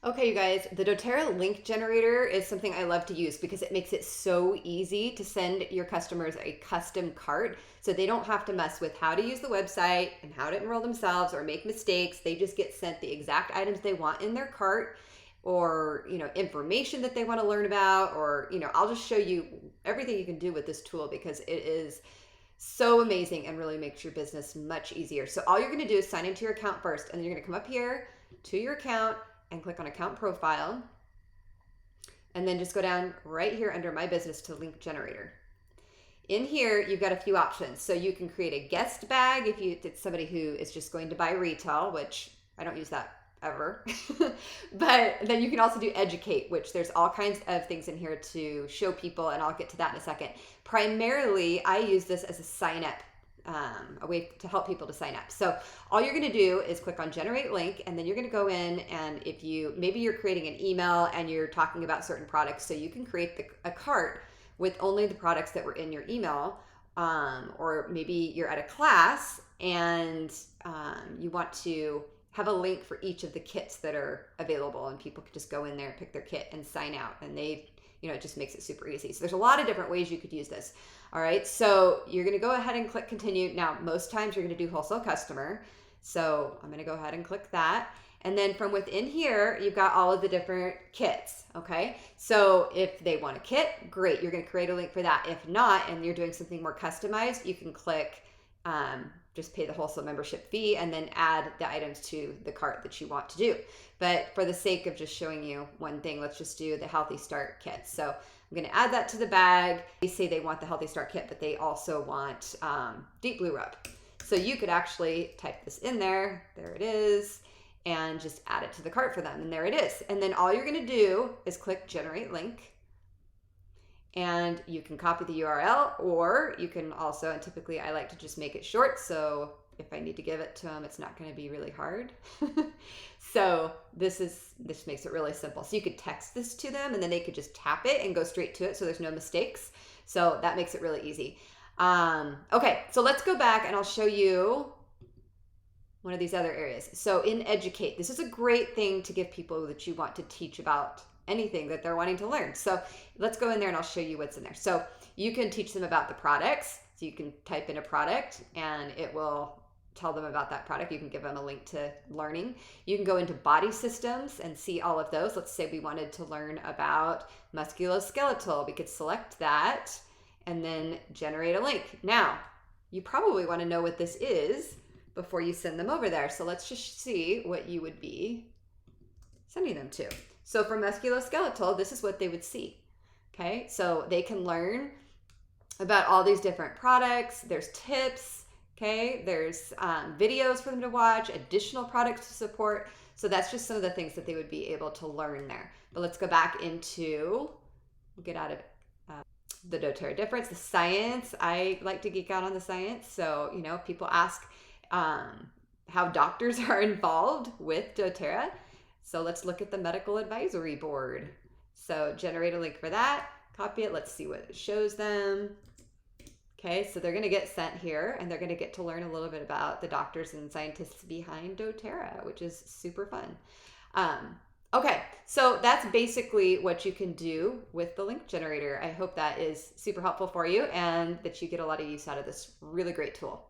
Okay, you guys, the doTERRA link generator is something I love to use because it makes it so easy to send your customers a custom cart so they don't have to mess with how to use the website and how to enroll themselves or make mistakes. They just get sent the exact items they want in their cart or, information that they want to learn about, or, I'll just show you everything you can do with this tool because it is so amazing and really makes your business much easier. So all you're going to do is sign into your account first, and then you're going to come up here to your account and click on account profile, and then just go down right here under my business to link generator. In here, you've got a few options. So you can create a guest bag if it's somebody who is just going to buy retail, which I don't use that ever. But then you can also do educate, which there's all kinds of things in here to show people, and I'll get to that in a second. Primarily, I use this as a sign up, a way to help people to sign up. So all you're going to do is click on generate link, and then you're going to go in, and if maybe you're creating an email and you're talking about certain products, so you can create a cart with only the products that were in your email, or maybe you're at a class and you want to have a link for each of the kits that are available, and people can just go in there, pick their kit, and sign out, and it just makes it super easy. So there's a lot of different ways you could use this. All right, so you're gonna go ahead and click continue. Now, most times you're gonna do wholesale customer. So I'm gonna go ahead and click that. And then from within here, you've got all of the different kits, okay? So if they want a kit, great, you're gonna create a link for that. If not, and you're doing something more customized, you can click just pay the wholesale membership fee and then add the items to the cart that you want to do. But for the sake of just showing you one thing, let's just do the Healthy Start kit. So I'm going to add that to the bag. They say they want the Healthy Start kit, but they also want Deep Blue Rub. So you could actually type this in there. There it is. And just add it to the cart for them. And there it is. And then all you're going to do is click Generate Link. And you can copy the URL, or you can also, and typically I like to just make it short, so if I need to give it to them, it's not going to be really hard. So this makes it really simple. So you could text this to them, and then they could just tap it and go straight to it, so there's no mistakes. So that makes it really easy. Okay, so let's go back and I'll show you one of these other areas. So in Educate, this is a great thing to give people that you want to teach about anything that they're wanting to learn. So let's go in there and I'll show you what's in there. So you can teach them about the products. So you can type in a product and it will tell them about that product. You can give them a link to learning. You can go into body systems and see all of those. Let's say we wanted to learn about musculoskeletal. We could select that and then generate a link. Now, you probably want to know what this is before you send them over there. So let's just see what you would be sending them to. So for musculoskeletal, this is what they would see. Okay, so they can learn about all these different products. There's tips, okay? There's videos for them to watch, additional products to support. So that's just some of the things that they would be able to learn there. But let's go back into, get out of the doTERRA difference, the science. I like to geek out on the science. So, people ask how doctors are involved with doTERRA. So let's look at the medical advisory board. So generate a link for that, copy it. Let's see what it shows them. Okay, so they're going to get sent here and they're going to get to learn a little bit about the doctors and scientists behind doTERRA, which is super fun. Okay, so that's basically what you can do with the link generator. I hope that is super helpful for you and that you get a lot of use out of this really great tool.